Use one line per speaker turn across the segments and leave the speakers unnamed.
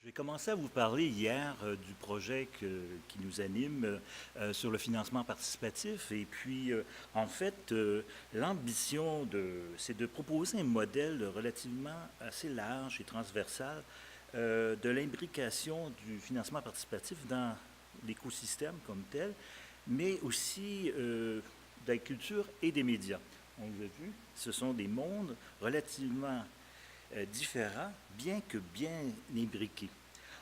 J'ai commencé à vous parler hier du projet qui nous anime sur le financement participatif. Et puis, en fait, l'ambition, c'est de proposer un modèle relativement assez large et transversal de l'imbrication du financement participatif dans l'écosystème comme tel, mais aussi de la culture et des médias. On l'a vu, ce sont des mondes relativement différents, bien que bien imbriqués.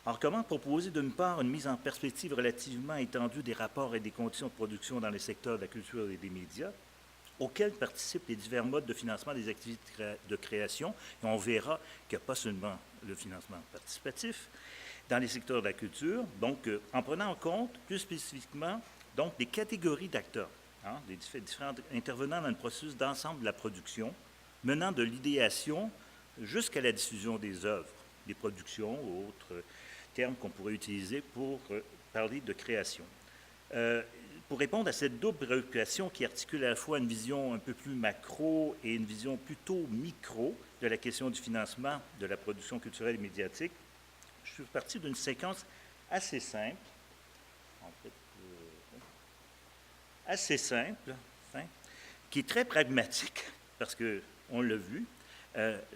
Alors, comment proposer d'une part une mise en perspective relativement étendue des rapports et des conditions de production dans les secteurs de la culture et des médias, auxquels participent les divers modes de financement des activités de création, et on verra qu'il n'y a pas seulement le financement participatif dans les secteurs de la culture, donc en prenant en compte plus spécifiquement donc des catégories d'acteurs, des différents intervenants dans le processus d'ensemble de la production, menant de l'idéation jusqu'à la diffusion des œuvres, des productions ou autres termes qu'on pourrait utiliser pour parler de création. Pour répondre à cette double préoccupation qui articule à la fois une vision un peu plus macro et une vision plutôt micro de la question du financement de la production culturelle et médiatique, je suis parti d'une séquence assez simple, en fait, assez simple, hein, qui est très pragmatique, parce qu'on l'a vu,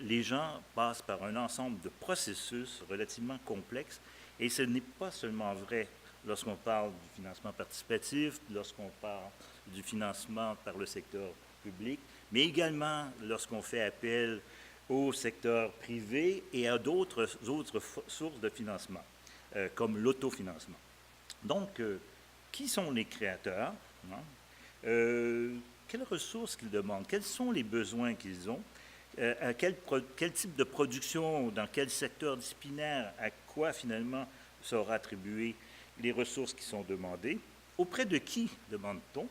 les gens passent par un ensemble de processus relativement complexes, et ce n'est pas seulement vrai lorsqu'on parle du financement participatif, lorsqu'on parle du financement par le secteur public, mais également lorsqu'on fait appel au secteur privé et à d'autres sources de financement, comme l'autofinancement. Donc, qui sont les créateurs? Hein? Quelles ressources qu'ils demandent? Quels sont les besoins qu'ils ont? À quel type de production, dans quel secteur disciplinaire, à quoi finalement sera attribué les ressources qui sont demandées? Auprès de qui demande-t-on?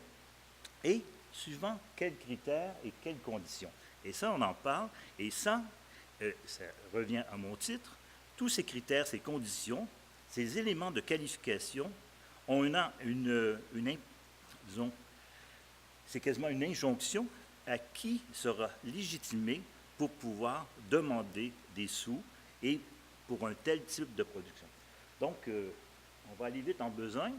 Et suivant quels critères et quelles conditions? Et ça, on en parle, et ça revient à mon titre, tous ces critères, ces conditions, ces éléments de qualification ont disons, c'est quasiment une injonction à qui sera légitimé pour pouvoir demander des sous et pour un tel type de production. Donc, on va aller vite en besogne.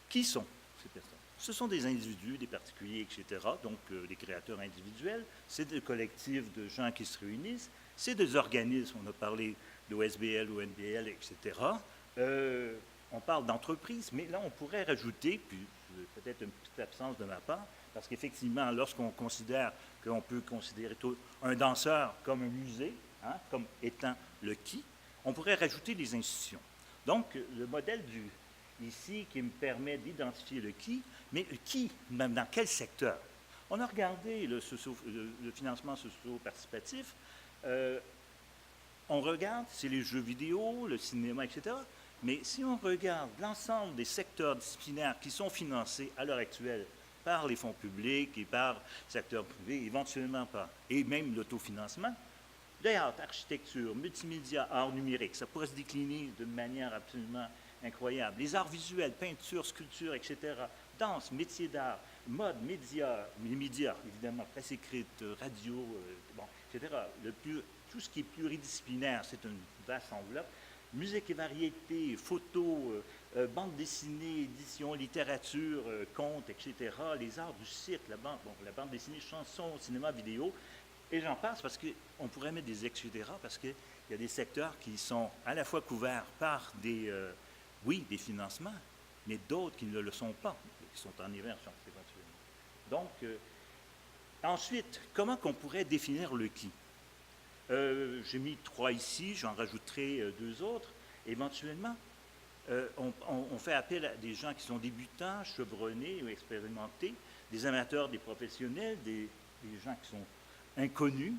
Qui sont ces personnes? Ce sont des individus, des particuliers, etc. Donc, des créateurs individuels. C'est des collectifs de gens qui se réunissent. C'est des organismes, on a parlé d'OSBL, ONBL, etc. On parle d'entreprise, mais là, on pourrait rajouter, puis peut-être une petite absence de ma part, parce qu'effectivement, lorsqu'on considère qu'on peut considérer un danseur comme un musée, comme étant le qui, on pourrait rajouter les institutions. Donc, le modèle ici qui me permet d'identifier le qui, mais le qui, même dans quel secteur? On a regardé le financement socio-participatif, on regarde, c'est les jeux vidéo, le cinéma, etc. Mais si on regarde l'ensemble des secteurs disciplinaires qui sont financés à l'heure actuelle par les fonds publics et par le secteur privé, éventuellement par, et même l'autofinancement, théâtre, architecture, multimédia, art numérique, ça pourrait se décliner d'une manière absolument incroyable. Les arts visuels, peinture, sculpture, etc., danse, métier d'art, mode, médias, les médias, évidemment, presse écrite, radio, etc. Tout ce qui est pluridisciplinaire, c'est une vaste enveloppe. Musique et variété, photos, bande dessinée, édition, littérature, contes, etc. Les arts du cirque, la bande dessinée, chansons, cinéma, vidéo. Et j'en passe parce qu'on pourrait mettre des etc. parce qu'il y a des secteurs qui sont à la fois couverts par des financements, mais d'autres qui ne le sont pas, qui sont en émergence éventuellement. Donc, ensuite, comment qu'on pourrait définir le qui? J'ai mis 3 ici, j'en rajouterai 2 autres. Éventuellement, on fait appel à des gens qui sont débutants, chevronnés ou expérimentés, des amateurs, des professionnels, des gens qui sont inconnus,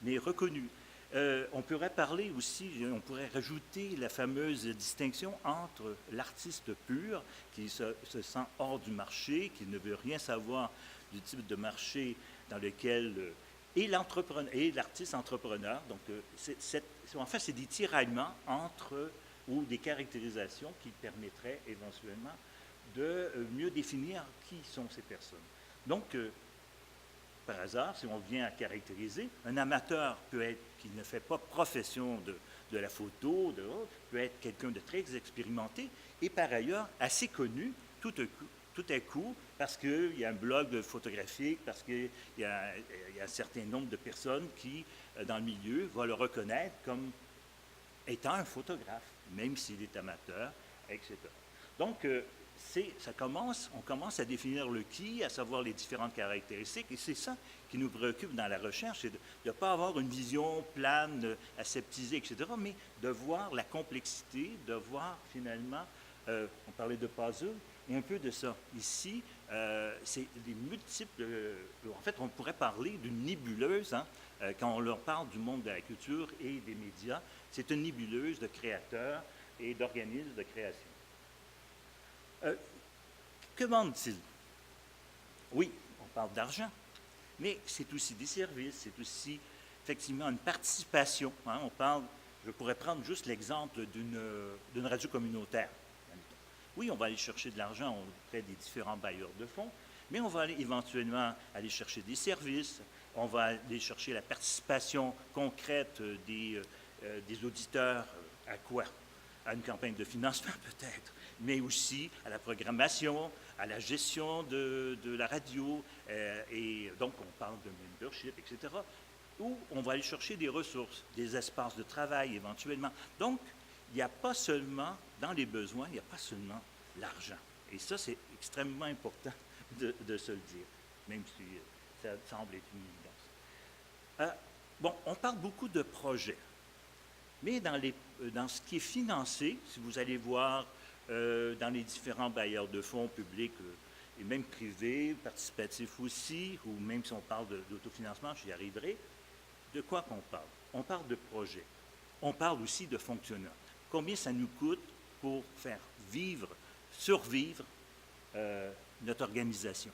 mais reconnus. On pourrait parler aussi, on pourrait rajouter la fameuse distinction entre l'artiste pur, qui se sent hors du marché, qui ne veut rien savoir du type de marché dans lequel et l'artiste entrepreneur. Donc, en fait, c'est des tiraillements entre ou des caractérisations qui permettraient éventuellement de mieux définir qui sont ces personnes. Donc, par hasard, si on vient à caractériser, un amateur peut être qui ne fait pas profession de la photo, peut être quelqu'un de très expérimenté et par ailleurs assez connu tout à coup parce qu'il y a un blog photographique, parce qu'il y a un certain nombre de personnes qui, dans le milieu, vont le reconnaître comme étant un photographe, même s'il est amateur, etc. Donc, on commence à définir le qui, à savoir les différentes caractéristiques, et c'est ça qui nous préoccupe dans la recherche, c'est de ne pas avoir une vision plane, aseptisée, etc., mais de voir la complexité, de voir finalement, on parlait de puzzle, et un peu de ça. Ici, c'est des multiples, en fait, on pourrait parler d'une nébuleuse, hein, quand on leur parle du monde de la culture et des médias, c'est une nébuleuse de créateurs et d'organismes de création. Que vendent-ils? Oui, on parle d'argent, mais c'est aussi des services, c'est aussi effectivement une participation. Hein, je pourrais prendre juste l'exemple d'une radio communautaire. Oui, on va aller chercher de l'argent auprès des différents bailleurs de fonds, mais on va éventuellement aller chercher des services, on va aller chercher la participation concrète des auditeurs. À quoi? À une campagne de financement peut-être, mais aussi à la programmation, à la gestion de la radio, et donc on parle de membership, etc., où on va aller chercher des ressources, des espaces de travail éventuellement. Donc, il n'y a pas seulement, dans les besoins, il n'y a pas seulement l'argent. Et ça, c'est extrêmement important de se le dire, même si ça semble être une évidence. Bon, on parle beaucoup de projets, mais dans ce qui est financé, si vous allez voir dans les différents bailleurs de fonds publics et même privés, participatifs aussi, ou même si on parle d'autofinancement, j'y arriverai, de quoi qu'on parle? On parle de projets. On parle aussi de fonctionnement. Combien ça nous coûte pour faire survivre notre organisation?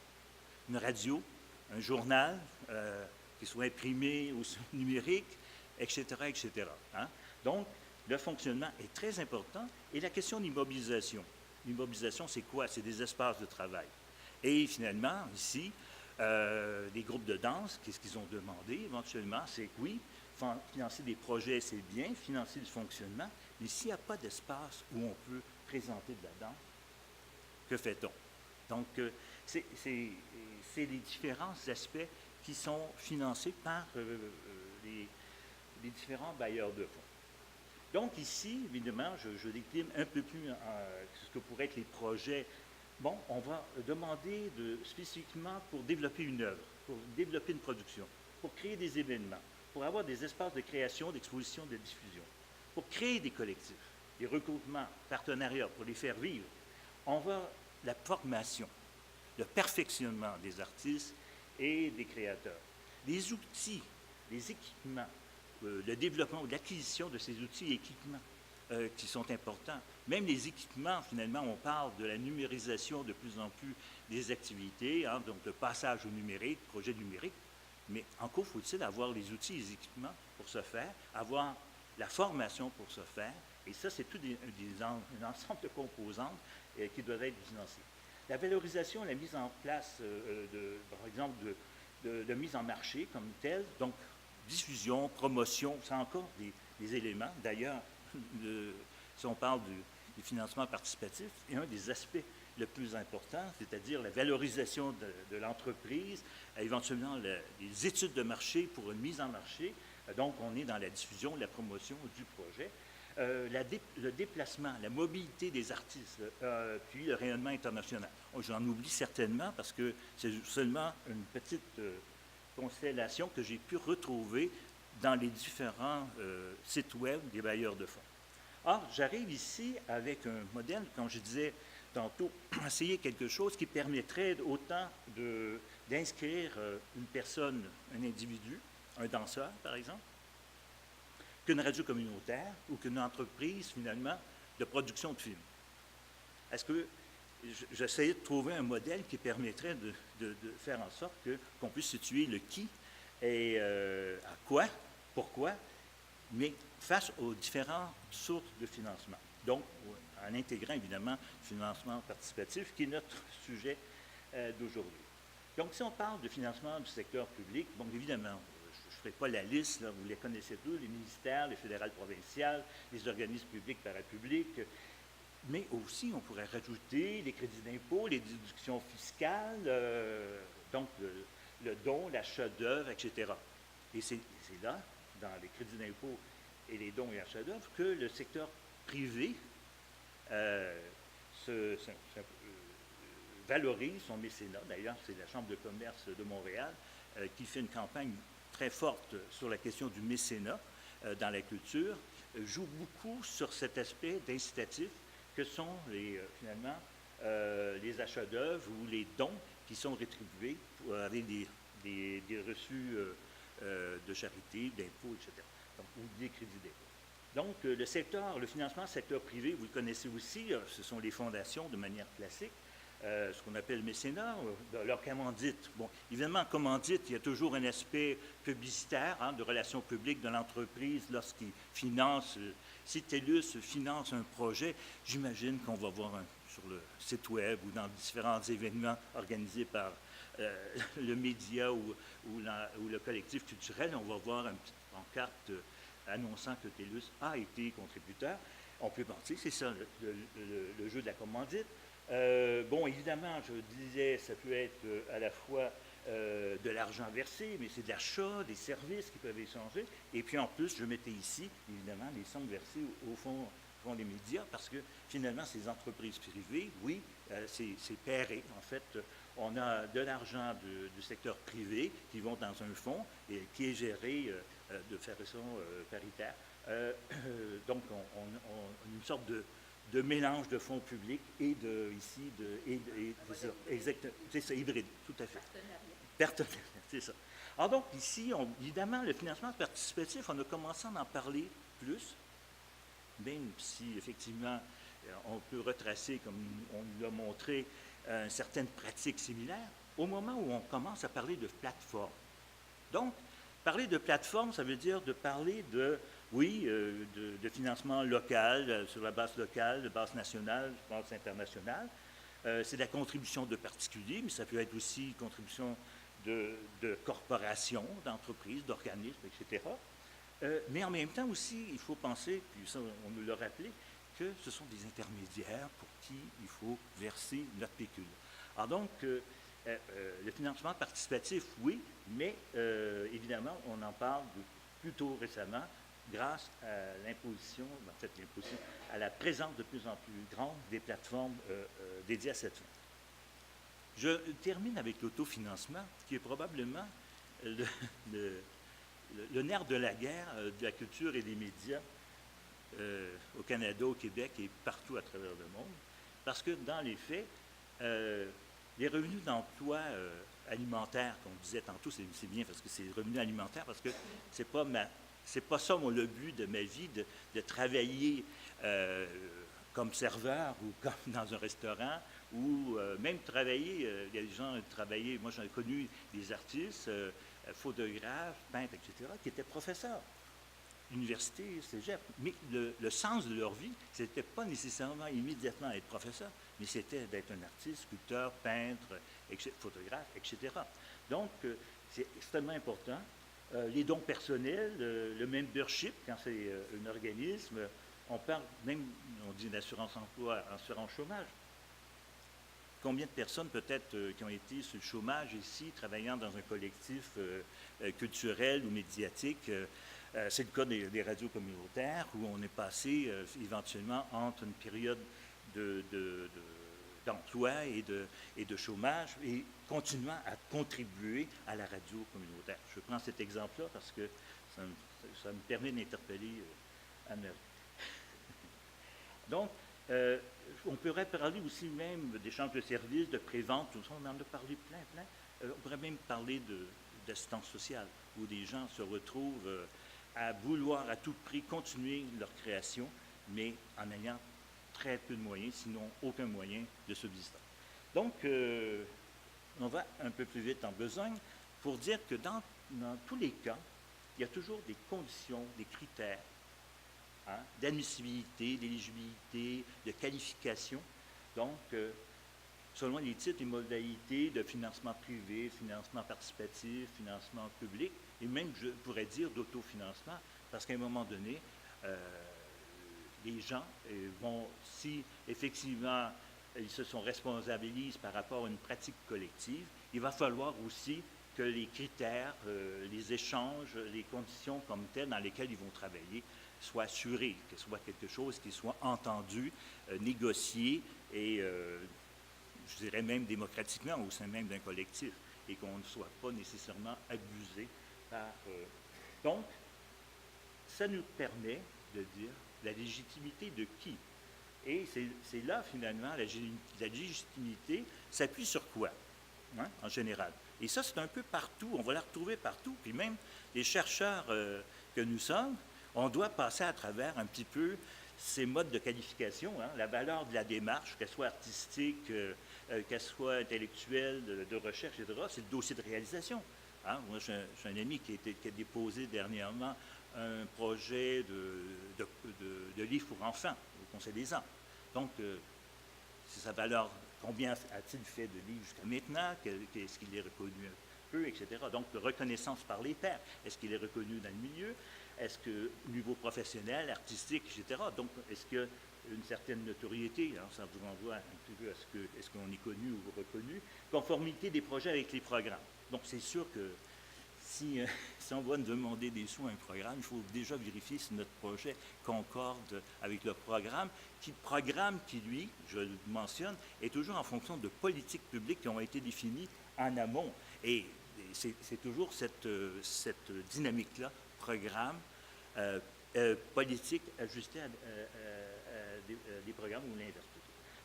Une radio, un journal, qui soit imprimé ou numérique, etc., etc. Hein? Donc, le fonctionnement est très important. Et la question d'immobilisation. L'immobilisation, c'est quoi? C'est des espaces de travail. Et finalement, ici, les groupes de danse, qu'est-ce qu'ils ont demandé éventuellement? C'est que oui, financer des projets, c'est bien, financer du fonctionnement, mais s'il n'y a pas d'espace où on peut présenter de la danse, que fait-on? Donc, c'est les différents aspects qui sont financés par les différents bailleurs de fonds. Donc ici, évidemment, je décline un peu plus ce que pourraient être les projets. Bon, on va demander spécifiquement pour développer une œuvre, pour développer une production, pour créer des événements, pour avoir des espaces de création, d'exposition, de diffusion, pour créer des collectifs, des regroupements, partenariats, pour les faire vivre. On va la formation, le perfectionnement des artistes et des créateurs, les outils, les équipements, le développement ou l'acquisition de ces outils et équipements qui sont importants. Même les équipements, finalement, on parle de la numérisation de plus en plus des activités, hein, donc le passage au numérique, projet numérique, mais encore faut-il avoir les outils et les équipements pour ce faire, avoir la formation pour ce faire, et ça, c'est tout un ensemble de composantes qui doivent être financées. La valorisation, la mise en place, par exemple, de mise en marché comme telle, donc diffusion, promotion, c'est encore des éléments. D'ailleurs, si on parle du financement participatif, c'est un des aspects le plus important, c'est-à-dire la valorisation de l'entreprise, éventuellement les études de marché pour une mise en marché. Donc, on est dans la diffusion, la promotion du projet. Le déplacement, la mobilité des artistes, puis le rayonnement international. J'en oublie certainement parce que c'est seulement une petite constellation que j'ai pu retrouver dans les différents sites web des bailleurs de fonds. Or, j'arrive ici avec un modèle, comme je disais tantôt, essayer quelque chose qui permettrait autant d'inscrire une personne, un individu, un danseur par exemple, qu'une radio communautaire ou qu'une entreprise finalement de production de films. Est-ce que j'essayais de trouver un modèle qui permettrait de faire en sorte qu'on puisse situer le qui et à quoi, pourquoi, mais face aux différentes sources de financement. Donc, en intégrant évidemment le financement participatif, qui est notre sujet d'aujourd'hui. Donc, si on parle de financement du secteur public, bon, évidemment, je ferai pas la liste, là, vous les connaissez tous, les ministères, les fédérales provinciales, les organismes publics parapublics, mais aussi on pourrait rajouter les crédits d'impôt, les déductions fiscales, donc le don, l'achat d'œuvres, etc. Et c'est là, dans les crédits d'impôt et les dons et achats d'œuvres, que le secteur privé valorise son mécénat. D'ailleurs, c'est la Chambre de commerce de Montréal qui fait une campagne très forte sur la question du mécénat dans la culture, joue beaucoup sur cet aspect d'incitatif que sont finalement les achats d'œuvres ou les dons qui sont rétribués avec des reçus de charité, d'impôts, etc. Donc, ou des crédits d'impôt. Donc, le financement secteur privé, vous le connaissez aussi, ce sont les fondations de manière classique, ce qu'on appelle le mécénat, leur commandite. Bon, évidemment, en commandite, il y a toujours un aspect publicitaire, hein, de relations publiques de l'entreprise lorsqu'il finance, si TELUS finance un projet, j'imagine qu'on va voir sur le site web ou dans différents événements organisés par le média ou le collectif culturel, on va voir une petite pancarte annonçant que TELUS a été contributeur. On peut penser, c'est ça le jeu de la commandite. Bon, évidemment, je disais, ça peut être à la fois de l'argent versé, mais c'est de l'achat, des services qui peuvent échanger. Et puis en plus, je mettais ici, évidemment, les sommes versées au fond des médias, parce que finalement, ces entreprises privées, oui, c'est pairé. En fait, on a de l'argent du secteur privé qui vont dans un fonds et qui est géré de façon paritaire. Donc, on a une sorte de mélange de fonds publics et c'est ça, hybride, tout à fait. Partenariat, c'est ça. Alors donc, ici, évidemment, le financement participatif, on a commencé à en parler plus, même si, effectivement, on peut retracer, comme on l'a montré, certaines pratiques similaires, au moment où on commence à parler de plateforme. Donc, parler de plateforme, ça veut dire de parler de financement local, sur la base locale, de base nationale, de base internationale. C'est de la contribution de particuliers, mais ça peut être aussi une contribution de corporations, d'entreprises, d'organismes, etc. Mais en même temps aussi, il faut penser, puis ça on nous l'a rappelé, que ce sont des intermédiaires pour qui il faut verser notre pécule. Alors donc, le financement participatif, oui, mais évidemment, on en parle plutôt récemment grâce à l'imposition, en fait l'imposition, à la présence de plus en plus grande des plateformes dédiées à cette fin. Je termine avec l'autofinancement, qui est probablement le nerf de la guerre de la culture et des médias au Canada, au Québec et partout à travers le monde, parce que dans les faits, les revenus d'emploi alimentaires, qu'on disait tantôt, c'est bien parce que c'est revenus alimentaires, parce que c'est pas ça le but de ma vie, de travailler comme serveur ou comme dans un restaurant, ou même travailler, il y a des gens qui travaillaient, moi j'en ai connu des artistes, photographes, peintres, etc., qui étaient professeurs, université, cégep, mais le sens de leur vie, c'était pas nécessairement immédiatement être professeur, mais c'était d'être un artiste, sculpteur, peintre, photographe, etc. Donc, c'est extrêmement important. Les dons personnels, le membership, quand c'est un organisme, on parle même, on dit d'assurance emploi, assurance chômage. Combien de personnes peut-être qui ont été sur le chômage ici, travaillant dans un collectif culturel ou médiatique, c'est le cas des radios communautaires où on est passé éventuellement entre une période d'emploi et de chômage et continuant à contribuer à la radio communautaire. Je prends cet exemple-là parce que ça me permet d'interpeller Anne-Marie. Donc, on pourrait parler aussi même d'échange de services, de prévente, tout ça, on en a parlé plein. On pourrait même parler d'assistance sociale, où des gens se retrouvent à vouloir à tout prix continuer leur création, mais en ayant très peu de moyens, sinon aucun moyen de subsistance. Donc, on va un peu plus vite en besogne pour dire que dans tous les cas, il y a toujours des conditions, des critères d'admissibilité, d'éligibilité, de qualification. Donc, selon les titres et modalités de financement privé, financement participatif, financement public, et même, je pourrais dire, d'autofinancement, parce qu'à un moment donné, les gens vont, si effectivement ils se sont responsabilisés par rapport à une pratique collective, il va falloir aussi que les critères, les échanges, les conditions comme telles dans lesquelles ils vont travailler soient assurés, que ce soit quelque chose qui soit entendu, négocié et, je dirais même démocratiquement au sein même d'un collectif et qu'on ne soit pas nécessairement abusé par... Donc, ça nous permet de dire la légitimité de qui? Et c'est là, finalement, la légitimité s'appuie sur quoi, hein, en général? Et ça, c'est un peu partout, on va la retrouver partout. Puis même les chercheurs que nous sommes, on doit passer à travers un petit peu ces modes de qualification, hein, la valeur de la démarche, qu'elle soit artistique, qu'elle soit intellectuelle, de recherche, etc., c'est le dossier de réalisation. Hein? Moi, j'ai un ami qui a déposé dernièrement un projet de livre pour enfants au Conseil des arts. Donc, c'est sa valeur, combien a-t-il fait de livres jusqu'à maintenant, est-ce qu'il est reconnu un peu, etc. Donc, reconnaissance par les pairs, est-ce qu'il est reconnu dans le milieu, est-ce que au niveau professionnel, artistique, etc. Donc, est-ce qu'il y a une certaine notoriété, alors ça vous renvoie un petit peu à est-ce qu'on est connu ou reconnu, conformité des projets avec les programmes. Donc, c'est sûr que si on va nous demander des sous à un programme, il faut déjà vérifier si notre projet concorde avec le programme qui, lui, je le mentionne, est toujours en fonction de politiques publiques qui ont été définies en amont. Et c'est toujours cette dynamique-là, programme, politique ajustée à des programmes ou l'inverse.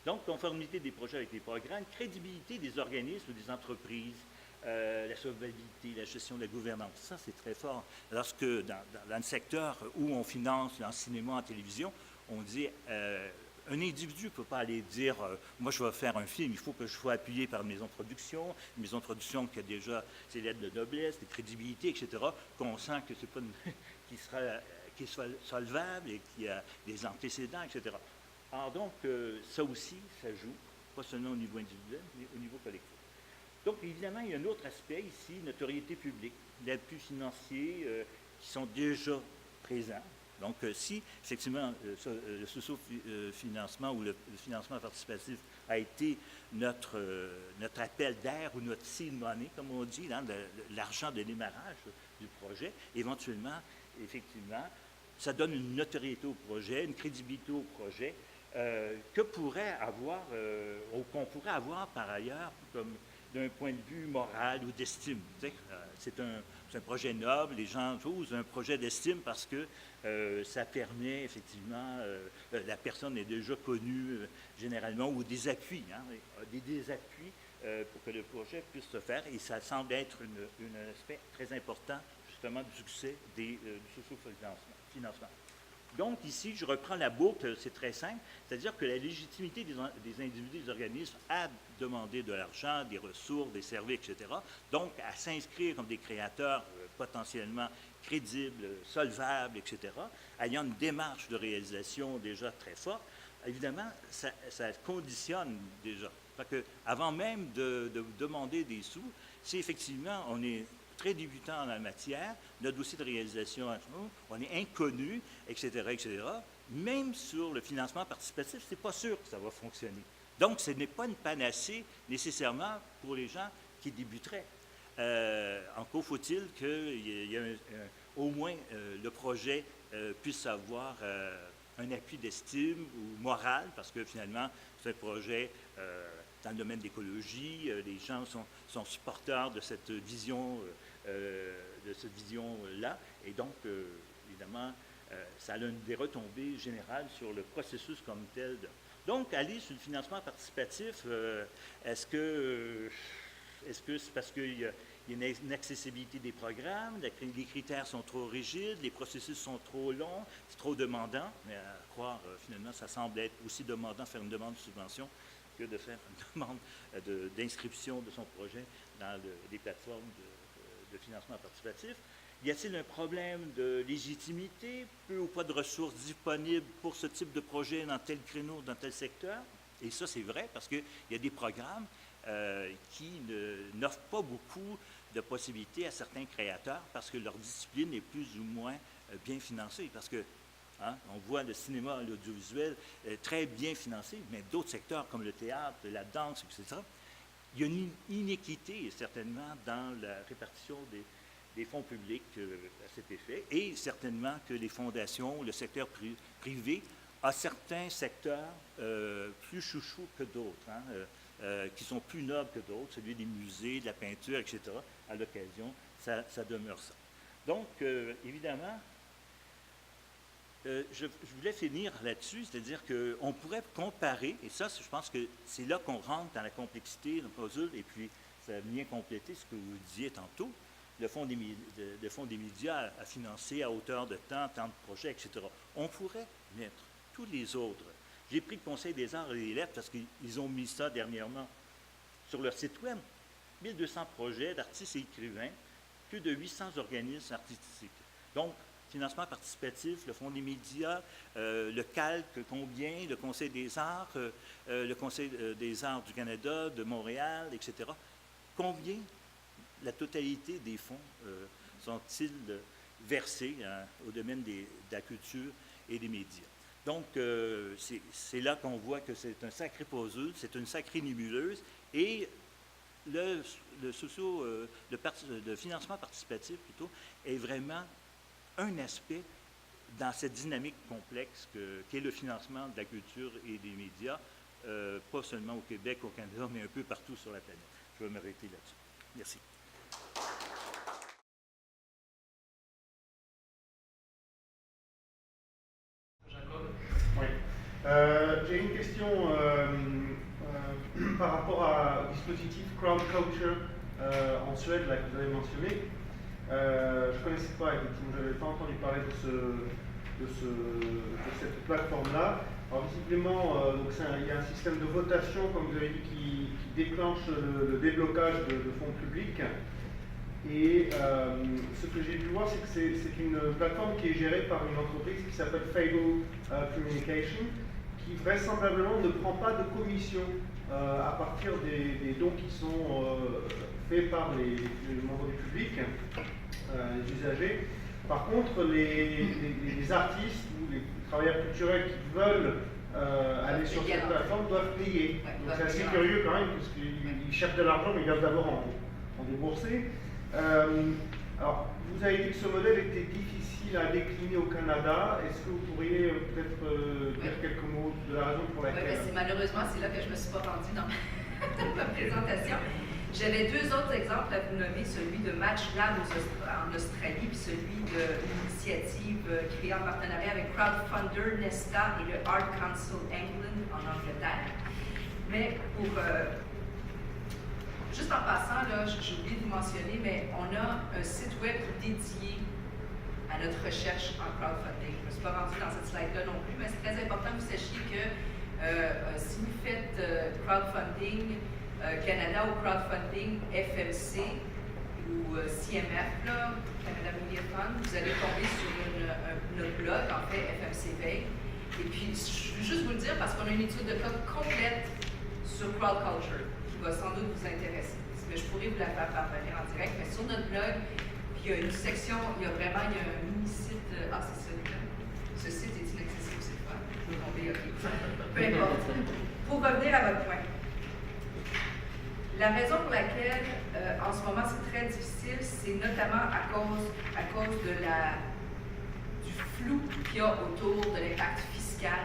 Donc, conformité des projets avec les programmes, crédibilité des organismes ou des entreprises, la solvabilité, la gestion de la gouvernance. Ça, c'est très fort. Lorsque, dans le secteur où on finance en cinéma, en télévision, on dit un individu ne peut pas aller dire moi, je vais faire un film, il faut que je sois appuyé par une maison de production qui a déjà ses lettres de noblesse, des crédibilités, etc., qu'on sent que c'est pas qui soit solvable et qui a des antécédents, etc. Alors donc, ça aussi, ça joue, pas seulement au niveau individuel, mais au niveau collectif. Donc, évidemment, il y a un autre aspect ici, notoriété publique, l'appui financier qui sont déjà présents. Donc, si, effectivement, le socio-financement ou le financement participatif a été notre appel d'air ou notre seed money, comme on dit, hein, l'argent de démarrage du projet, éventuellement, effectivement, ça donne une notoriété au projet, une crédibilité au projet qu'on pourrait avoir par ailleurs comme d'un point de vue moral ou d'estime. C'est un projet noble, les gens osent un projet d'estime parce que ça permet effectivement, la personne est déjà connue généralement, ou des appuis, hein, des appuis pour que le projet puisse se faire, et ça semble être un aspect très important justement du succès du socio-financement. Donc, ici, je reprends la boucle, c'est très simple, c'est-à-dire que la légitimité des individus, des organismes à demander de l'argent, des ressources, des services, etc., donc à s'inscrire comme des créateurs potentiellement crédibles, solvables, etc., ayant une démarche de réalisation déjà très forte, évidemment, ça conditionne déjà. Parce que avant même de demander des sous, si effectivement on est très débutant en la matière, notre dossier de réalisation, on est inconnu, etc., etc., même sur le financement participatif, c'est pas sûr que ça va fonctionner. Donc, ce n'est pas une panacée nécessairement pour les gens qui débuteraient. Encore faut-il qu'il y ait au moins le projet puisse avoir un appui d'estime ou moral, parce que finalement, c'est un projet dans le domaine de l'écologie, les gens sont supporters de cette vision là, et donc, évidemment, ça a des retombées générales sur le processus comme tel. Donc, aller sur le financement participatif, est-ce que c'est parce qu'il y a une accessibilité des programmes, les critères sont trop rigides, les processus sont trop longs, c'est trop demandant, mais à croire, finalement, ça semble être aussi demandant faire une demande de subvention que de faire une demande d'inscription de son projet dans des plateformes de financement participatif. Y a-t-il un problème de légitimité, peu ou pas de ressources disponibles pour ce type de projet dans tel créneau, dans tel secteur? Et ça, c'est vrai parce qu'il y a des programmes qui n'offrent pas beaucoup de possibilités à certains créateurs parce que leur discipline est plus ou moins bien financée. Parce que on voit le cinéma, l'audiovisuel très bien financé, mais d'autres secteurs comme le théâtre, la danse, etc., il y a une inéquité certainement dans la répartition des fonds publics à cet effet, et certainement que les fondations, le secteur privé, a certains secteurs plus chouchous que d'autres, qui sont plus nobles que d'autres, celui des musées, de la peinture, etc. À l'occasion, ça demeure ça. Donc, évidemment, je voulais finir là-dessus, c'est-à-dire qu'on pourrait comparer, et ça, je pense que c'est là qu'on rentre dans la complexité de puzzle, et puis ça vient compléter ce que vous disiez tantôt. Le Fonds des médias a financé à hauteur de tant de projets, etc. On pourrait mettre tous les autres. J'ai pris le Conseil des arts et des lettres parce qu'ils ont mis ça dernièrement sur leur site web. 1200 projets d'artistes et écrivains, plus de 800 organismes artistiques. Donc, financement participatif, le Fonds des médias, le CALC, combien, le Conseil des arts, le Conseil des arts du Canada, de Montréal, etc. Combien la totalité des fonds sont-ils versés au domaine de la culture et des médias? Donc, c'est là qu'on voit que c'est un sacré puzzle, c'est une sacrée nébuleuse, et le financement participatif, plutôt, est vraiment un aspect dans cette dynamique complexe qu'est le financement de la culture et des médias, pas seulement au Québec, au Canada, mais un peu partout sur la planète. Je vais m'arrêter là-dessus. Merci.
Jacob? Oui. J'ai une question par rapport au dispositif Crowd Culture en Suède, là, que vous avez mentionné. Je ne connaissais pas, effectivement, je n'avais pas entendu parler de cette plateforme-là. Alors visiblement, il y a un système de votation, comme vous avez dit, qui déclenche le déblocage de fonds publics. Et ce que j'ai pu voir, c'est que c'est une plateforme qui est gérée par une entreprise qui s'appelle Fable Communication, qui vraisemblablement ne prend pas de commission à partir des dons qui sont faits par les membres du public, les usagers. Par contre, les artistes ou les travailleurs culturels qui veulent aller sur cette plateforme doivent payer. Donc c'est assez curieux quand même, parce qu'ils cherchent de l'argent, mais ils doivent d'abord en débourser. Alors, vous avez dit que ce modèle était difficile à décliner au Canada. Est-ce que vous pourriez peut-être dire quelques mots de la raison pour laquelle?
Oui, malheureusement, c'est là que je ne me suis pas rendue dans ma présentation. J'avais deux autres exemples à vous nommer, celui de MatchLab en Australie, puis celui de l'initiative créée en partenariat avec Crowdfunder, Nesta et le Art Council England en Angleterre. Mais pour... juste en passant, j'ai oublié de vous mentionner, mais on a un site web dédié à notre recherche en crowdfunding. Je ne me suis pas rendue dans cette slide-là non plus, mais c'est très important que vous sachiez que si vous faites crowdfunding Canada ou crowdfunding FMC ou CMF, Canada Media Fund, vous allez tomber sur notre blog, en fait, FMC Veille. Et puis, je veux juste vous le dire parce qu'on a une étude de cas complète sur crowd culture qui va sans doute vous intéresser. Mais je pourrais vous la faire parvenir en direct, mais sur notre blog, puis il y a une section, il y a un mini-site, c'est celui-là. Ce site est inaccessible, c'est pas. Je peux tomber, ok. Peu importe. Pour revenir à votre point. La raison pour laquelle, en ce moment, c'est très difficile, c'est notamment à cause du flou qu'il y a autour de l'impact fiscal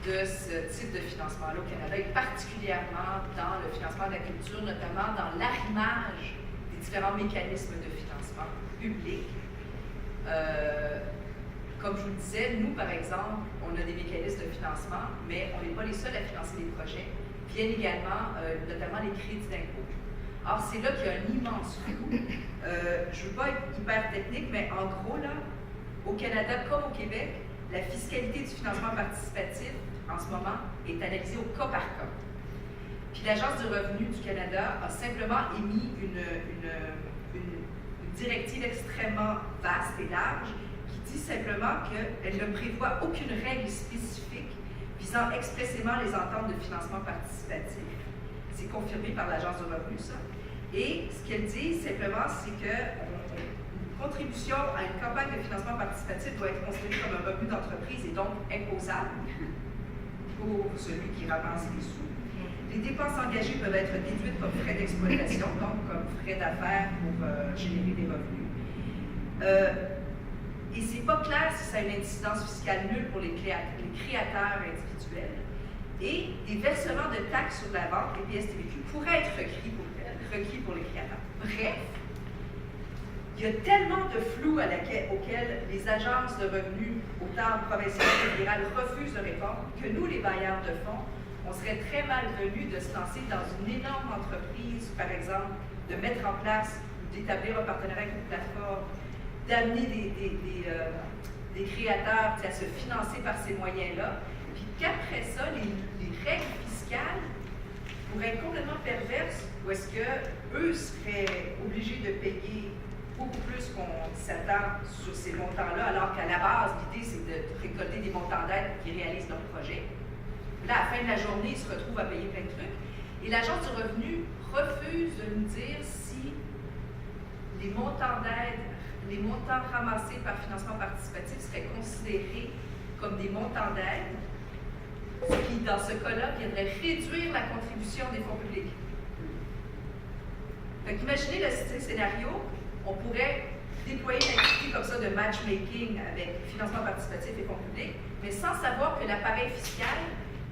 de ce type de financement-là au Canada, et particulièrement dans le financement de la culture, notamment dans l'arrimage des différents mécanismes de financement public. Comme je vous le disais, nous, par exemple, on a des mécanismes de financement, mais on n'est pas les seuls à financer des projets. Viennent également, notamment les crédits d'impôt. Alors, c'est là qu'il y a un immense flou. Je ne veux pas être hyper technique, mais en gros, là, au Canada comme au Québec, la fiscalité du financement participatif, en ce moment, est analysée au cas par cas. Puis l'Agence du revenu du Canada a simplement émis une directive extrêmement vaste et large qui dit simplement qu'elle ne prévoit aucune règle spécifique visant expressément les ententes de financement participatif. C'est confirmé par l'Agence du revenu, ça. Et ce qu'elle dit simplement, c'est qu'une contribution à une campagne de financement participatif doit être considérée comme un revenu d'entreprise et donc imposable pour celui qui ramasse les sous. Les dépenses engagées peuvent être déduites comme frais d'exploitation, donc comme frais d'affaires pour générer des revenus. Et c'est pas clair si ça a une incidence fiscale nulle pour les créateurs individuels. Et des versements de taxes sur la vente des pièces TVQ pourraient être requis pour les créateurs. Bref, il y a tellement de flou auquel les agences de revenus, autant provinciales que fédérales, refusent de répondre que nous, les bailleurs de fonds, on serait très malvenus de se lancer dans une énorme entreprise, par exemple, de mettre en place ou d'établir un partenariat avec une plateforme, d'amener des créateurs à se financer par ces moyens-là, puis qu'après ça, les règles fiscales pourraient être complètement perverses, ou est-ce qu'eux seraient obligés de payer beaucoup plus qu'on s'attend sur ces montants-là, alors qu'à la base, l'idée, c'est de récolter des montants d'aide qui réalisent leur projet. Là, à la fin de la journée, ils se retrouvent à payer plein de trucs. Et l'Agence du revenu refuse de nous dire si les montants d'aide, les montants ramassés par financement participatif seraient considérés comme des montants d'aide, ce qui, dans ce cas-là, viendrait réduire la contribution des fonds publics. Fait qu'imaginez le scénario, on pourrait déployer une activité comme ça de matchmaking avec financement participatif et fonds publics, mais sans savoir que l'appareil fiscal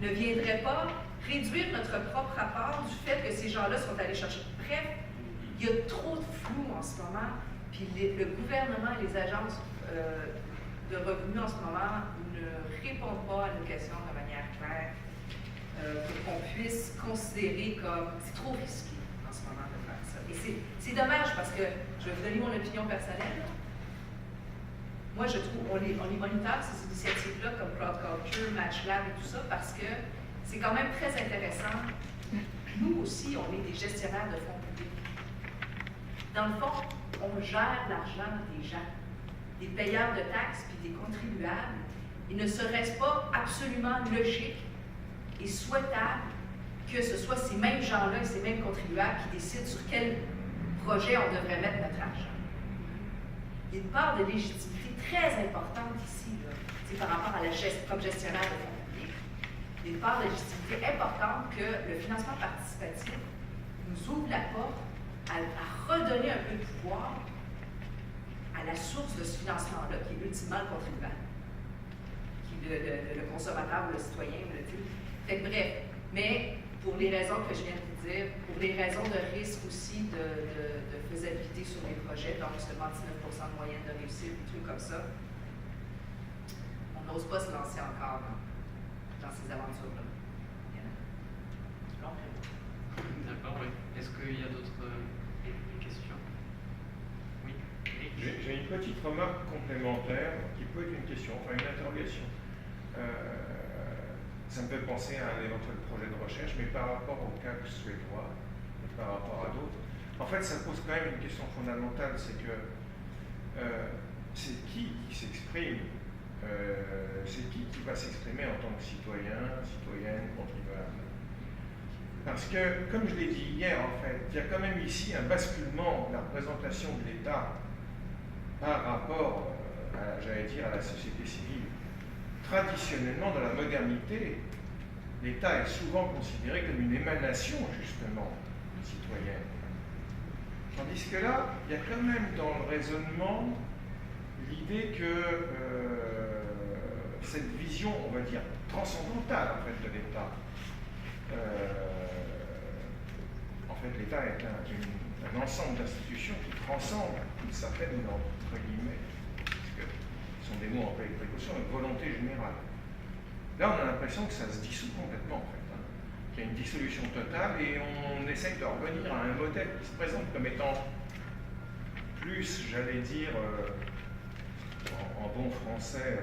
ne viendrait pas réduire notre propre rapport du fait que ces gens-là sont allés chercher. Bref, il y a trop de flou en ce moment, puis le gouvernement et les agences de revenus en ce moment ne répondent pas à nos questions de manière claire pour qu'on puisse considérer comme c'est trop risqué en ce moment de faire ça. Et c'est dommage parce que, je vais vous donner mon opinion personnelle, moi je trouve, on les moniteur ces initiatives-là comme Crowd Culture, MatchLab et tout ça parce que c'est quand même très intéressant. Nous aussi, on est des gestionnaires de fonds publics. Dans le fond, on gère l'argent des gens, des payeurs de taxes puis des contribuables. Il ne serait-ce pas absolument logique et souhaitable que ce soit ces mêmes gens-là et ces mêmes contribuables qui décident sur quel projet on devrait mettre notre argent? Il y a une part de légitimité très importante ici, là, par rapport à la comme gestionnaire de fonds publics. Il y a une part de légitimité importante que le financement participatif nous ouvre la porte à redonner un peu de pouvoir à la source de ce financement-là, qui est ultimement le contribuable, qui est le consommateur ou le citoyen. Fait que bref, mais pour les raisons que je viens de vous dire, pour les raisons de risque aussi de faisabilité sur les projets, donc justement 19% de moyenne de réussite, des trucs comme ça, on n'ose pas se lancer encore dans ces aventures-là.
D'accord, oui. Est-ce qu'il y a d'autres questions? Oui.
J'ai une petite remarque complémentaire qui peut être une question, enfin une interrogation. Ça me fait penser à un éventuel projet de recherche, mais par rapport au cas suédois et par rapport à d'autres. En fait, ça pose quand même une question fondamentale, c'est que c'est qui s'exprime, c'est qui va s'exprimer en tant que citoyen, citoyenne, contribuable. Parce que, comme je l'ai dit hier, en fait, il y a quand même ici un basculement de la représentation de l'État par rapport, j'allais dire, à la société civile. Traditionnellement, dans la modernité, l'État est souvent considéré comme une émanation, justement, citoyenne. Tandis que là, il y a quand même dans le raisonnement l'idée que cette vision, on va dire, transcendantale, en fait, de l'État. En fait, l'État est un ensemble d'institutions qui transcendent une certaine, entre guillemets, sont des mots en précaution, une volonté générale. Là, on a l'impression que ça se dissout complètement, en fait. Qu'il y a une dissolution totale et on essaye de revenir à un modèle qui se présente comme étant plus, j'allais dire, en bon français,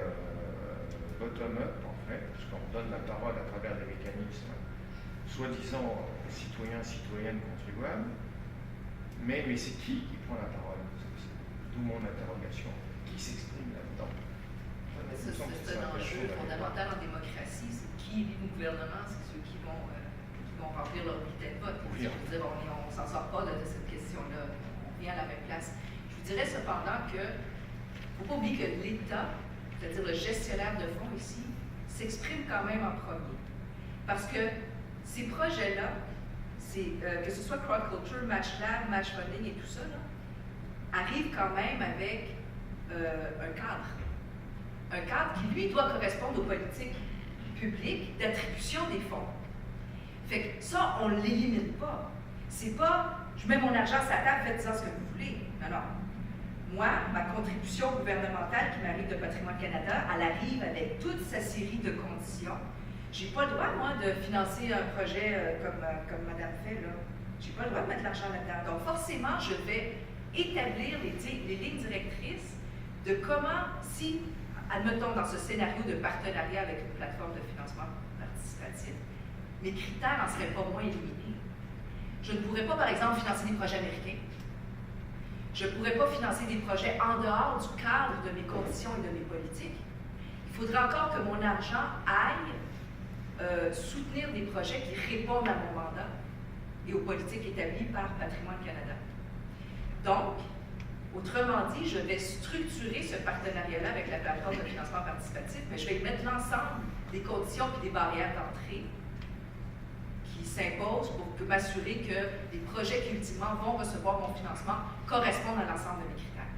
bottom-up, en fait, parce qu'on donne la parole à travers des mécanismes soi-disant citoyens, citoyennes, contribuables. Mais c'est qui prend la parole? D'où mon interrogation. Qui s'exprime là-dedans?
C'est un enjeu fondamental en démocratie. C'est qui élit le gouvernement, c'est ceux qui vont remplir leur bulletin de vote. On ne s'en sort pas de cette question. si on vient à la même place. Je vous dirais cependant que, il ne faut pas oublier que l'État, c'est-à-dire le gestionnaire de fonds ici, s'exprime quand même en premier. Parce que ces projets-là, que ce soit Crowd Culture, Match Lab, Match Funding et tout ça, là, arrivent quand même avec un cadre. Un cadre qui, lui, doit correspondre aux politiques publiques d'attribution des fonds. Fait que ça, on ne l'élimine pas. C'est pas, je mets mon argent sur la table, faites-en ce que vous voulez. Non, non. Moi, ma contribution gouvernementale qui m'arrive de Patrimoine Canada, elle arrive avec toute sa série de conditions. Je n'ai pas le droit, moi, de financer un projet comme Madame fait, là. Je n'ai pas le droit de mettre l'argent là-dedans. Donc, forcément, je vais établir les lignes directrices de comment, si, admettons, dans ce scénario de partenariat avec une plateforme de financement participatif, mes critères n'en seraient pas moins éliminés. Je ne pourrais pas, par exemple, financer des projets américains. Je ne pourrais pas financer des projets en dehors du cadre de mes conditions et de mes politiques. Il faudrait encore que mon argent aille soutenir des projets qui répondent à mon mandat et aux politiques établies par Patrimoine Canada. Donc, autrement dit, je vais structurer ce partenariat-là avec la plateforme de financement participatif, mais je vais mettre l'ensemble des conditions et des barrières d'entrée qui s'imposent pour m'assurer que les projets qui, ultimement, vont recevoir mon financement correspondent à l'ensemble de mes critères.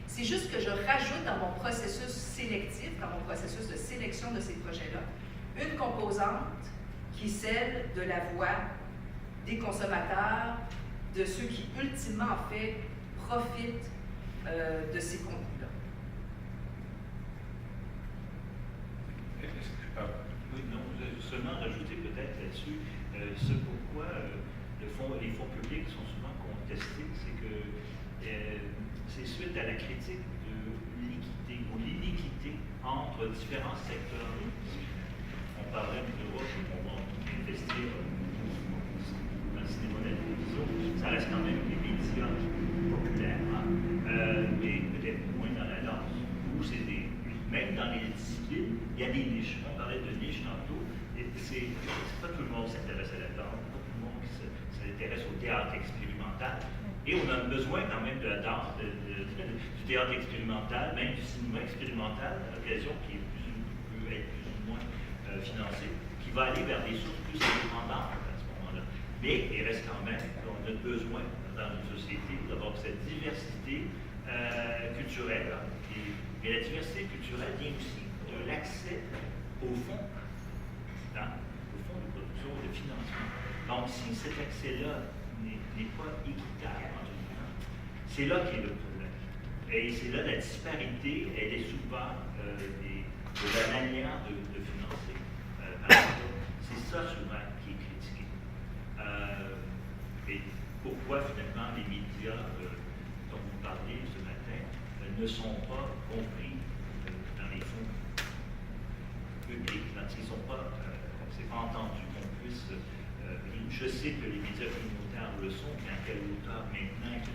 C'est juste que je rajoute dans mon processus sélectif, dans mon processus de sélection de ces projets-là, une composante qui est celle de la voix des consommateurs, de ceux qui, ultimement, en fait, profitent de ces contenus-là.
Oui, non, seulement rajouter peut-être là-dessus, ce pourquoi les fonds publics sont souvent contestés, c'est que c'est suite à la critique de l'équité ou l'iniquité entre différents secteurs. On parlait de l'Europe, on va investir dans le cinéma, la télévision, ça reste quand même des médias populaires, hein? Mais peut-être moins dans la danse, où c'est même dans les disciplines, il y a des niches. On parlait de niches tantôt, et c'est pas tout le monde qui s'intéresse à la danse, pas tout le monde qui s'intéresse au théâtre expérimental. Et on a besoin quand même de la danse, du théâtre expérimental, même du cinéma expérimental, à l'occasion qui peut être plus ou moins financé, qui va aller vers des sources plus indépendantes à ce moment-là. Mais il reste quand même qu'on a besoin dans une société d'avoir cette diversité culturelle. Et la diversité culturelle vient aussi de l'accès au fonds, au fonds de production, de financement. Donc, si cet accès-là n'est pas équitable, c'est là qu'est le problème. Et c'est là la disparité, elle est souvent de la manière de financer. C'est ça souvent qui est critiqué. Et pourquoi finalement les médias dont vous parlez ce matin ne sont pas compris dans les fonds publics, quand ils ne sont pas, c'est pas entendu qu'on puisse. Je sais que les médias communautaires le sont, mais à quelle hauteur maintenant, etc.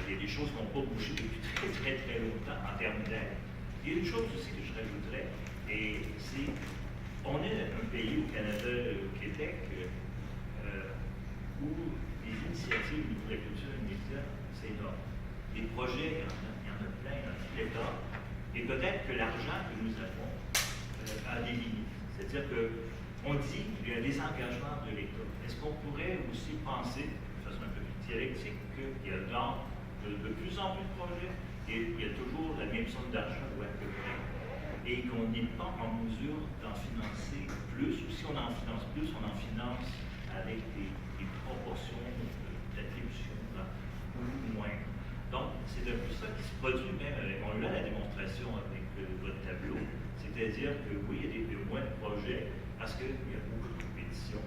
Il y a des choses qui n'ont pas bougé depuis très longtemps en termes d'aide. Il y a une chose aussi que je rajouterais, et c'est on est un pays au Canada, au Québec, où les initiatives au niveau de la culture et des médias, c'est énorme. Les projets, il y en a plein dans tout l'État, et peut-être que l'argent que nous avons a des limites. C'est-à-dire qu'on dit qu'il y a des engagements de l'État. Est-ce qu'on pourrait aussi penser, de façon un peu plus dialectique, qu'il y a de plus en plus de projets, et il y a toujours la même somme d'argent, ou à peu près, et qu'on n'est pas en mesure d'en financer plus, ou si on en finance plus, on en finance avec des proportions d'attribution ou moins. Donc, c'est un peu ça qui se produit même, on a la démonstration avec votre tableau, c'est-à-dire que oui, il y a moins de projets parce qu'il y a beaucoup de compétition,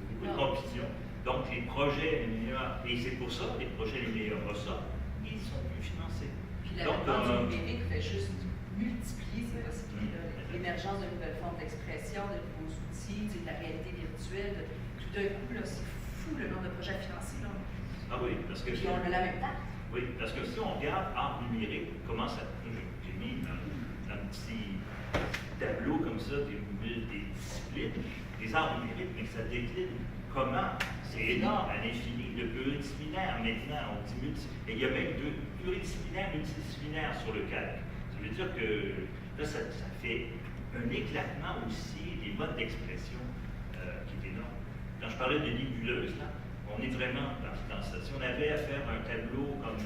beaucoup de compétition. Donc, les projets les meilleurs, et c'est pour ça que les projets les meilleurs ressortent, ils sont plus financés.
Puis la demande du numérique fait juste multiplier ces possibilités-là. L'émergence de nouvelles formes d'expression, de nouveaux outils, de la réalité virtuelle, tout d'un coup, là, c'est fou le nombre de projets financés. Là.
Ah oui, parce que...
Puis on a la même date.
Oui, parce que si on regarde en numérique, comment ça... J'ai mis dans le petit tableaux comme ça, des disciplines, des arts numériques, mais que ça décline comment? C'est énorme, à l'infini. Le pluridisciplinaire, maintenant, on dit et il y a même pluridisciplinaire, multidisciplinaire sur le calque. Ça veut dire que là, ça fait un éclatement aussi des modes d'expression qui est énorme. Quand je parlais de nébuleuse, là, on est vraiment dans ça. Si on avait à faire un tableau comme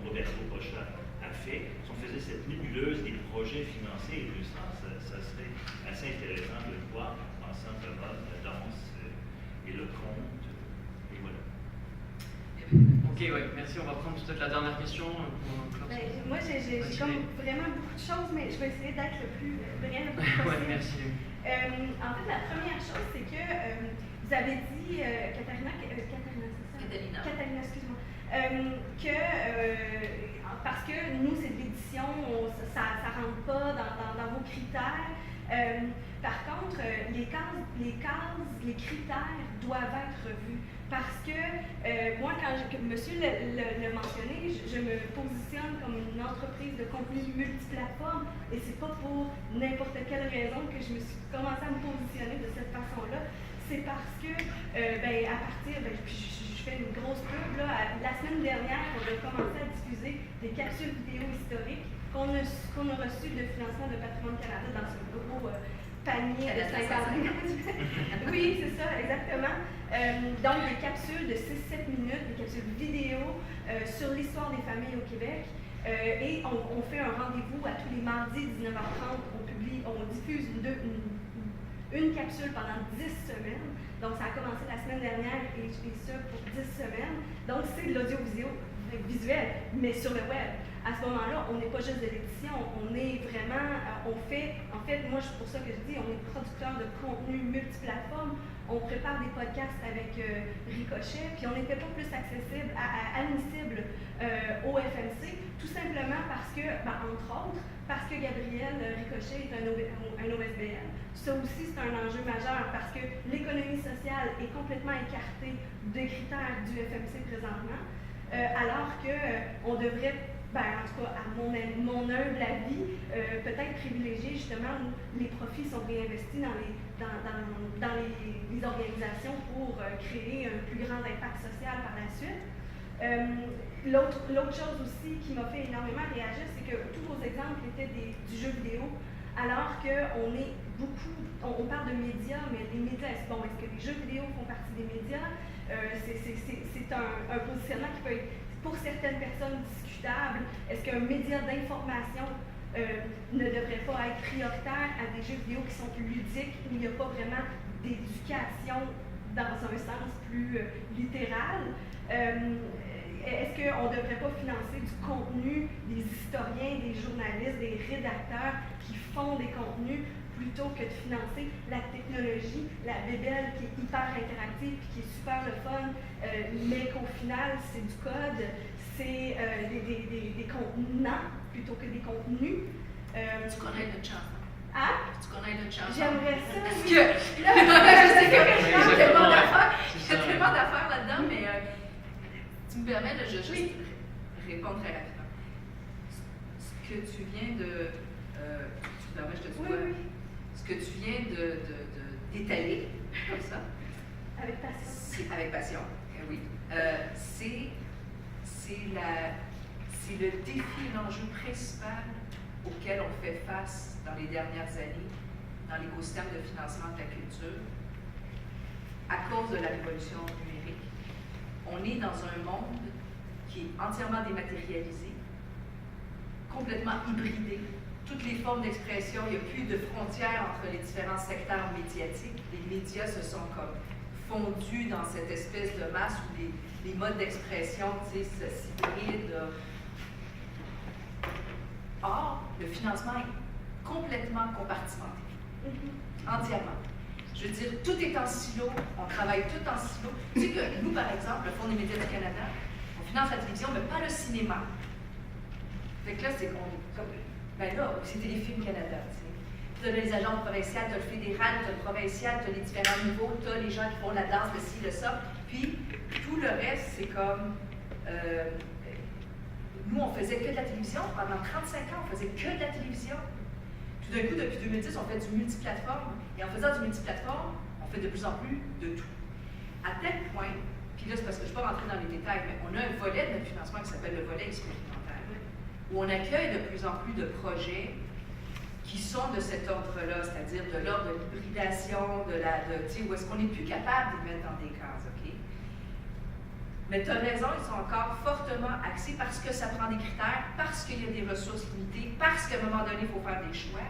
Roberto Boccia a fait, si on faisait cette nébuleuse des projets financés et tout ça, ça serait assez intéressant de le voir en pensant vraiment la danse et le conte. Et voilà.
Ok, ouais, merci. On va prendre peut-être la dernière question pour clore.
Moi, j'ai comme vraiment beaucoup de choses, mais je vais essayer d'être le plus bref possible.
Ouais, merci.
En fait, la première chose, c'est que vous avez dit, Catalina, c'est ça? Catalina, excuse-moi. Parce que nous, c'est de l'édition, ça ne rentre pas dans vos critères. Par contre, les critères doivent être revus. Parce que moi, quand monsieur l'a mentionné, je me positionne comme une entreprise de contenu multiplateforme et c'est pas pour n'importe quelle raison que je me suis commencé à me positionner de cette façon-là. C'est parce que, à partir, je fais une grosse pub, là, la semaine dernière, on a commencé à diffuser des capsules vidéo historiques qu'on a reçues de financement de Patrimoine Canada dans ce gros panier de 50 minutes. Oui, c'est ça, exactement. Donc, des capsules de 6-7 minutes, des capsules vidéo sur l'histoire des familles au Québec. Et on fait un rendez-vous à tous les mardis 19h30. On diffuse une capsule pendant 10 semaines. Donc, ça a commencé la semaine dernière et ça pour 10 semaines. Donc, c'est de l'audiovisuel, mais sur le web. À ce moment-là, on n'est pas juste de l'édition, on est vraiment, en fait, moi, c'est pour ça que je dis, on est producteur de contenu multiplateforme, on prépare des podcasts avec Ricochet, puis on n'était pas plus admissible au FMC, tout simplement parce que, entre autres, parce que Gabriel Ricochet est un OSBL. Ça aussi, c'est un enjeu majeur parce que l'économie sociale est complètement écartée des critères du FMC présentement, alors qu'on devrait, en tout cas, à mon humble avis, peut-être privilégier justement où les profits sont réinvestis dans les organisations pour créer un plus grand impact social par la suite. L'autre chose aussi qui m'a fait énormément réagir, c'est que tous vos exemples étaient du jeu vidéo, alors qu'on est on parle de médias, mais les médias, est-ce que les jeux vidéo font partie des médias? C'est un positionnement qui peut être, pour certaines personnes, discutable. Est-ce qu'un média d'information ne devrait pas être prioritaire à des jeux vidéo qui sont plus ludiques, où il n'y a pas vraiment d'éducation dans un sens plus littéral? Est-ce qu'on ne devrait pas financer du contenu des historiens, des journalistes, des rédacteurs qui font des contenus plutôt que de financer la technologie, la bébelle qui est hyper interactive et qui est super le fun, mais qu'au final, c'est du code, c'est des contenants plutôt que des contenus.
Tu connais notre chanson?
Ah?
Tu connais notre chanson?
J'aimerais ça.
Parce que là, je sais que je parle tellement d'affaires. Il y a tellement d'affaires là-dedans, mais tu me permets de juste répondre très rapidement. Ce que tu viens de... tu me permets, je te dis quoi?
Oui.
Ce que tu viens d'étaler, comme ça.
Avec passion.
Avec passion, oui. C'est le défi, l'enjeu principal auquel on fait face dans les dernières années dans l'écosystème de financement de la culture à cause de la révolution numérique. On est dans un monde qui est entièrement dématérialisé, complètement hybridé. Toutes les formes d'expression, il n'y a plus de frontières entre les différents secteurs médiatiques. Les médias se sont comme fondus dans cette espèce de masse où les modes d'expression s'hybrident. Or, le financement est complètement compartimenté, entièrement. Je veux dire, tout est en silo, on travaille tout en silo. Tu sais que nous, par exemple, le Fonds des médias du Canada, on finance la télévision, mais pas le cinéma. Fait que là, c'est c'est Téléfilm Canada, tu sais. Tu as les agences provinciales, tu as le fédéral, tu as le provincial, tu as les différents niveaux, tu as les gens qui font la danse, le ci, le ça. Puis, tout le reste, c'est comme... nous, on faisait que de la télévision. Pendant 35 ans, on faisait que de la télévision. Tout d'un coup, depuis 2010, on fait du multiplateforme. Et en faisant du multiplateforme, on fait de plus en plus de tout. À tel point, puis là, c'est parce que je ne vais pas rentrer dans les détails, mais on a un volet de notre financement qui s'appelle le volet expérimental, où on accueille de plus en plus de projets qui sont de cet ordre-là, c'est-à-dire de l'ordre de l'hybridation, où est-ce qu'on n'est plus capable de les mettre dans des cases, OK? Mais tu as raison, ils sont encore fortement axés parce que ça prend des critères, parce qu'il y a des ressources limitées, parce qu'à un moment donné, il faut faire des choix.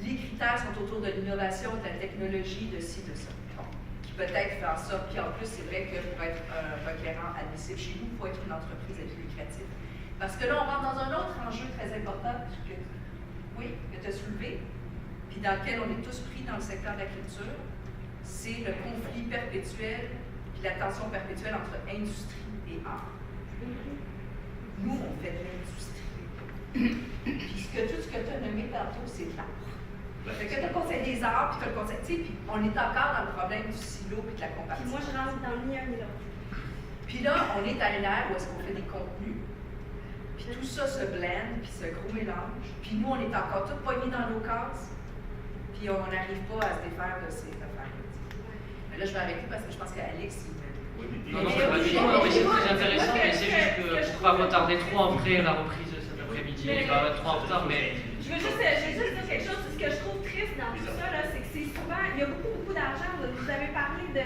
Les critères sont autour de l'innovation, de la technologie, de ci, de ça. Bon, qui peut-être fait en sorte, puis en plus, c'est vrai que pour être un requérant admissible chez nous, il faut être une entreprise à but lucratif. Parce que là, on rentre dans un autre enjeu très important que tu as soulevé, puis dans lequel on est tous pris dans le secteur de la culture, c'est le conflit perpétuel puis la tension perpétuelle entre industrie et art. Nous, on fait de l'industrie. Puis tout ce que tu as nommé tantôt, c'est de l'art. Fait que tu as le conseil des arts, puis tu as le conseil, tu sais, puis on est encore dans le problème du silo puis de la
Puis
comparaison.
moi, je rentre dans ni un ni l'autre.
Puis là, on est à l'ère où est-ce qu'on fait des contenus, puis tout ça se blende, puis ce gros mélange. Puis nous, on est encore tous poignés dans nos cases, puis on n'arrive pas à se défaire de ces affaires-là. Mais là, je vais arrêter parce que je pense qu'Alex,
Non, non, c'est pas du tout, mais c'est très intéressant, mais c'est juste que pour pas retarder trop après la reprise de cet après-midi, et pas être trop en retard, mais...
Je veux juste dire quelque chose. Ce que je trouve triste dans tout ça, c'est que c'est souvent, il y a beaucoup d'argent. Vous avez parlé de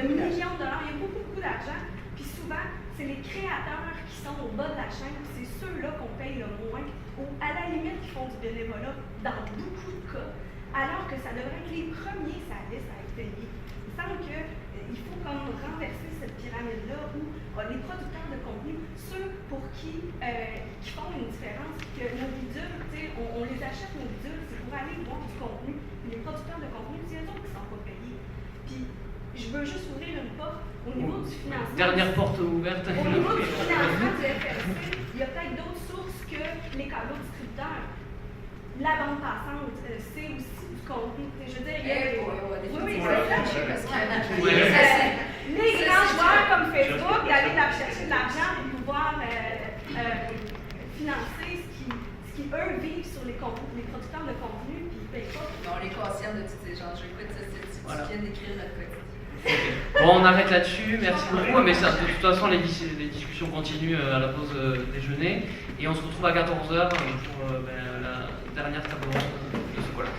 millions de dollars, il y a beaucoup d'argent. Puis souvent, c'est les créateurs qui sont au bas de la chaîne, c'est ceux-là qu'on paye le moins, ou à la limite qui font du bénévolat dans beaucoup de cas, alors que ça devrait être les premiers sur la liste à être payés. Il semble qu'il faut comme renverser cette pyramide-là où les producteurs de contenu, ceux pour qui font une différence, que nos bidules, on les achète nos bidules, c'est pour aller voir du contenu. Les producteurs de contenu, c'est eux autres qui ne sont pas payés. Puis, je veux juste ouvrir une porte au niveau du financement.
Dernière porte ouverte.
Au niveau du financement du FRC, il y a peut-être d'autres sources que les câbles distributeurs. La bande passante, c'est aussi du contenu. Je veux dire, il y a oui, c'est ça. Les grands joueurs comme Facebook, d'aller chercher de l'argent pour pouvoir financer ce qui, eux, vivent sur les producteurs de contenu, puis ils ne payent pas.
on est conscient de toutes ces gens. Je écoute ça, tu viens d'écrire notre quotidien.
Bon, on arrête là-dessus, merci beaucoup, mais ça, de toute façon, les discussions continuent à la pause déjeuner, et on se retrouve à 14h pour la dernière table ronde de ce colloque.